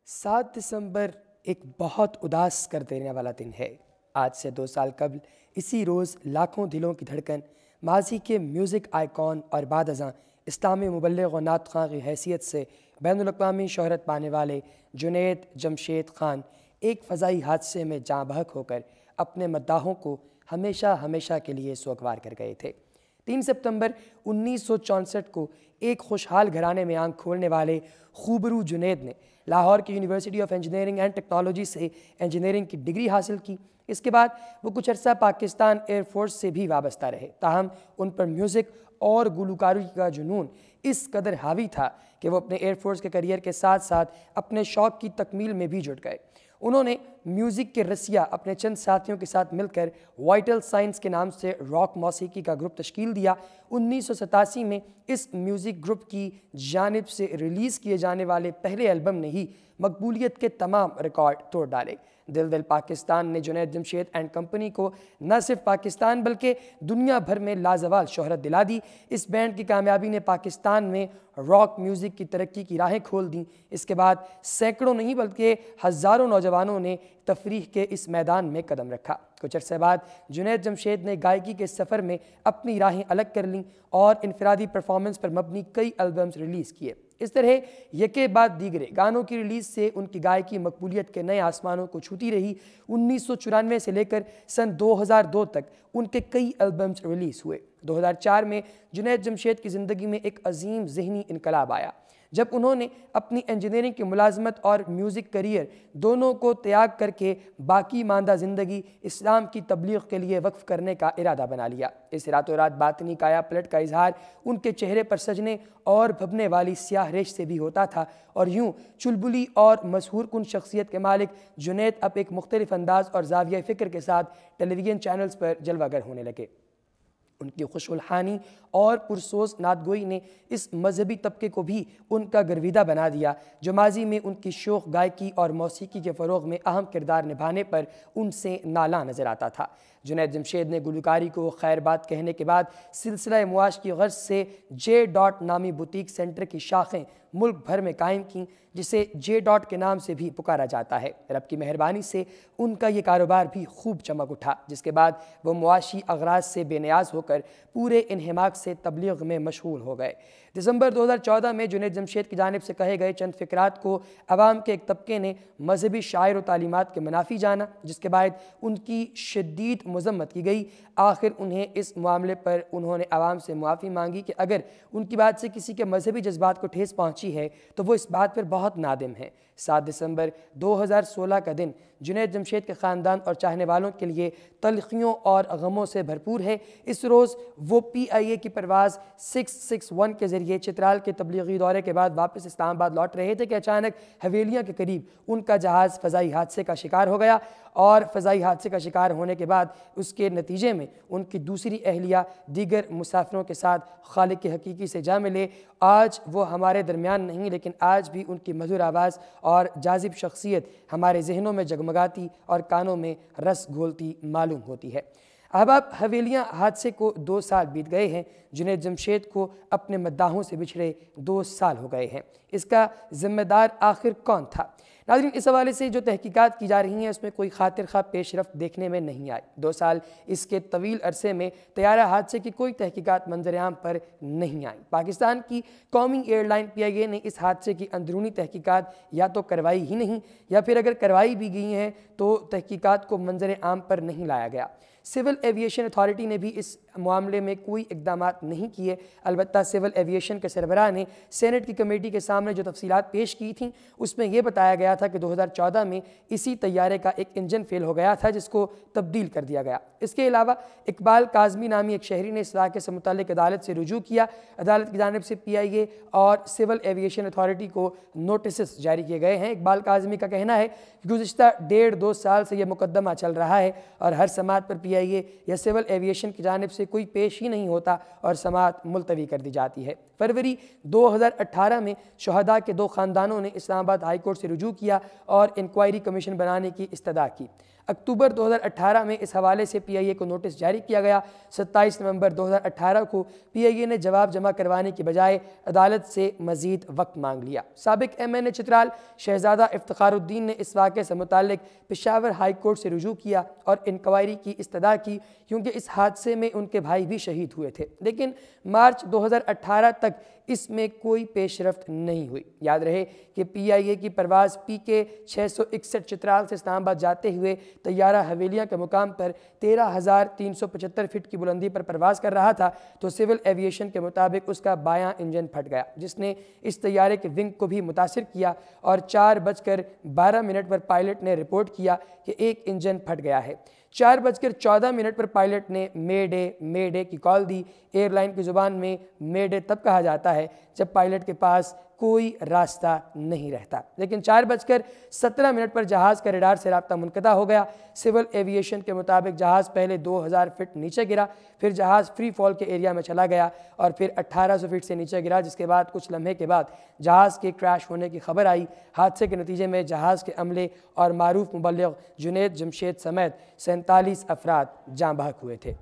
7 دسمبر ایک بہت اداس کر دینے والا دن ہے۔ آج سے 2 سال قبل اسی روز لاکھوں دلوں کی دھڑکن، ماضی کے میوزک آئیکن اور بعد ازاں اسلامی مبلغ و نعت خواں کی حیثیت سے بین الاقوامی شہرت پانے والے جنید جمشید خان ایک فضائی حادثے میں جاں بحق ہو کر اپنے مداحوں کو ہمیشہ ہمیشہ کے لیے سوگوار کر گئے تھے۔ 3 ستمبر 1964 کو ایک خوشحال گھرانے میں آنکھ کھولنے والے خوبرو جنید نے لاہور کی university of engineering and technology سے انجینئرنگ کی ڈگری حاصل کی۔ اس کے بعد وہ کچھ عرصہ پاکستان ایئر فورس سے بھی وابستہ رہے، تاہم ان پر میوزک اور گلوکاری کا جنون اس قدر حاوی تھا کہ وہ اپنے ایئر فورس کے کیریئر کے ساتھ ساتھ اپنے شوق کی تکمیل میں بھی جٹ گئے۔ انہوں نے میوزک کے رسیا اپنے چند ساتھیوں کے ساتھ مل کر وائٹل سائنس کے نام سے راک موسیقی کا گروپ تشکیل دیا۔ 1987 میں اس میوزک گروپ کی جانب سے ریلیز کیے جانے والے پہلے البم نے ہی مقبولیت کے تمام ریکارڈ توڑ ڈالے۔ دل دل پاکستان نے جنید جمشید اینڈ کمپنی کو نہ صرف پاکستان بلکہ دنیا بھر میں لازوال شہرت دلا دی۔ اس بینڈ کی کامیابی نے پاکستان میں راک میوزک کی ترقی کی راہیں کھول دیں۔ اس کے بعد سینکڑوں نہیں بلکہ ہزاروں نوجوانوں نے تفریح کے اس میدان میں قدم رکھا۔ کچھ عرصے بعد جنید جمشید نے گائیکی کے سفر میں اپنی راہیں الگ کر لیں اور انفرادی پرفارمنس پر مبنی کئی البمز ریلیز کیے۔ اس طرح یکے بعد دیگرے گانوں کی ریلیز سے ان کی گائیکی مقبولیت کے نئے آسمانوں کو چھوتی رہی۔ 1994 سے لے کر سن 2002 تک ان کے کئی البمز ریلیز ہوئے۔ 2004 میں جنید جمشید کی زندگی میں ایک عظیم ذہنی انقلاب آیا جب انہوں نے اپنی انجینئرنگ کی ملازمت اور میوزک کیریئر دونوں کو تیاگ کر کے باقی ماندہ زندگی اسلام کی تبلیغ کے لیے وقف کرنے کا ارادہ بنا لیا۔ اس راتوں رات باطنی کایا پلٹ کا اظہار ان کے چہرے پر سجنے اور بھبنے والی سیاہ ریش سے بھی ہوتا تھا، اور یوں چلبلی اور مسحور کن شخصیت کے مالک جنید اب ایک مختلف انداز اور زاویہ فکر کے ساتھ ٹیلی ویژن چینلز پر جلوہ گر ہونے لگے۔ ان کی خوش الحانی اور پرسوز نعت گوئی نے اس مذہبی طبقے کو بھی ان کا گرویدہ بنا دیا جو ماضی میں ان کی شوخ گائیکی اور موسیقی کے فروغ میں اہم کردار نبھانے پر ان سے نالاں نظر آتا تھا۔ جنید جمشید نے گلوکاری کو خیر بات کہنے کے بعد سلسلہ معاش کی غرض سے جے ڈاٹ نامی بوتیک سینٹر کی شاخیں ملک بھر میں قائم کیں، جسے جے ڈاٹ کے نام سے بھی پکارا جاتا ہے۔ رب کی مہربانی سے ان کا یہ کاروبار بھی خوب چمک اٹھا، جس کے بعد وہ معاشی اغراض سے بے نیاز ہو کر پورے انہماک سے تبلیغ میں مشغول ہو گئے۔ دسمبر 2014 میں جنید جمشید کی جانب سے کہے گئے چند فقرات کو عوام کے ایک طبقے نے مذہبی شعائر و تعلیمات کے منافی جانا، جس کے بعد ان کی شدید مذمت کی گئی۔ آخر انہیں اس معاملے پر انہوں نے عوام سے معافی مانگی کہ اگر ان کی بات سے کسی کے مذہبی جذبات کو ٹھیس پہنچی ہے تو وہ اس بات پر بہت نادم ہے۔ 7 دسمبر 2016 کا دن جنید جمشید کے خاندان اور چاہنے والوں کے لیے تلخیوں اور غموں سے بھرپور ہے۔ اس روز وہ PIA کی پرواز 661 کے ذریعے چترال کے تبلیغی دورے کے بعد واپس اسلام آباد لوٹ رہے تھے کہ اچانک حویلیاں کے قریب ان کا جہاز فضائی حادثے کا شکار ہو گیا، اور فضائی حادثے کا شکار ہونے کے بعد اس کے نتیجے میں ان کی دوسری اہلیہ دیگر مسافروں کے ساتھ خالق حقیقی سے جا ملے۔ آج وہ ہمارے درمیان نہیں، لیکن آج بھی ان کی مدھر آواز اور جاذب شخصیت ہمارے ذہنوں میں جگمگاتی اور کانوں میں رس گھولتی معلوم ہوتی ہے۔ احباب، حویلیاں حادثے کو 2 سال بیت گئے ہیں۔ جنید جمشید کو اپنے مداحوں سے بچھڑے 2 سال ہو گئے ہیں۔ اس کا ذمہ دار آخر کون تھا؟ ناظرین، اس حوالے سے جو تحقیقات کی جا رہی ہیں اس میں کوئی خاطر خواہ پیش رفت دیکھنے میں نہیں آئی۔ 2 سال اس کے طویل عرصے میں طیارہ حادثے کی کوئی تحقیقات منظر عام پر نہیں آئیں۔ پاکستان کی قومی ایئر لائن PIA نے اس حادثے کی اندرونی تحقیقات یا تو کروائی ہی نہیں، یا پھر اگر کروائی بھی گئی ہیں تو تحقیقات کو منظر عام پر نہیں لایا گیا۔ سول ایویشن اتھارٹی نے بھی اس معاملے میں کوئی اقدامات نہیں کیے۔ البتہ سول ایویشن کے سربراہ نے سینٹ کی کمیٹی کے سامنے جو تفصیلات پیش کی تھیں اس میں یہ بتایا گیا تھا کہ 2014 میں اسی طیارے کا ایک انجن فیل ہو گیا تھا جس کو تبدیل کر دیا گیا۔ اس کے علاوہ اقبال کاظمی نامی ایک شہری نے اس واقعے سے متعلق عدالت سے رجوع کیا۔ عدالت کی جانب سے PIA اور سول ایویشن اتھارٹی کو نوٹسز جاری کیے گئے ہیں۔ اقبال کاظمی کا کہنا ہے کہ گزشتہ 1.5-2 سال سے یہ مقدمہ چل رہا ہے اور ہر سماعت پر PIA یا سول ایویشن کی جانب سے کوئی پیش ہی نہیں ہوتا اور سماعت ملتوی کر دی جاتی ہے۔ فروری 2018 میں شہداء کے 2 خاندانوں نے اسلام آباد ہائی کورٹ سے رجوع کیا اور انکوائری کمیشن بنانے کی استدعا کی۔ اکتوبر 2018 میں اس حوالے سے پی آئی اے کو نوٹس جاری کیا گیا۔ 27 نومبر 2018 کو پی آئی اے نے جواب جمع کروانے کی بجائے عدالت سے مزید وقت مانگ لیا۔ سابق ایم این اے چترال شہزادہ افتخار الدین نے اس واقعے سے متعلق پشاور ہائی کورٹ سے رجوع کیا اور انکوائری کی استدعا کی، کیونکہ اس حادثے میں ان کے بھائی بھی شہید ہوئے تھے، لیکن مارچ 2018 تک اس میں کوئی پیش رفت نہیں ہوئی۔ یاد رہے کہ پی آئی اے کی پرواز پی کے 661 چترال سے اسلام آباد جاتے ہوئے طیارہ حویلیاں کے مقام پر 13,375 فٹ کی بلندی پر پرواز کر رہا تھا تو سول ایویشن کے مطابق اس کا بایاں انجن پھٹ گیا، جس نے اس طیارے کے ونگ کو بھی متاثر کیا، اور 4:12 پر پائلٹ نے رپورٹ کیا کہ ایک انجن پھٹ گیا ہے۔ 4:14 پر پائلٹ نے مے ڈے کی کال دی۔ ایئر لائن کی زبان میں مے ڈے تب کہا جاتا ہے جب پائلٹ کے پاس کوئی راستہ نہیں رہتا، لیکن 4:17 پر جہاز کا ریڈار سے رابطہ منقطع ہو گیا۔ سول ایویشن کے مطابق جہاز پہلے 2000 فٹ نیچے گرا، پھر جہاز فری فال کے ایریا میں چلا گیا اور پھر 1800 فٹ سے نیچے گرا، جس کے بعد کچھ لمحے کے بعد جہاز کے کریش ہونے کی خبر آئی۔ حادثے کے نتیجے میں جہاز کے عملے اور معروف مبلغ جنید جمشید سمیت 47 افراد جاں بحق ہوئے تھے۔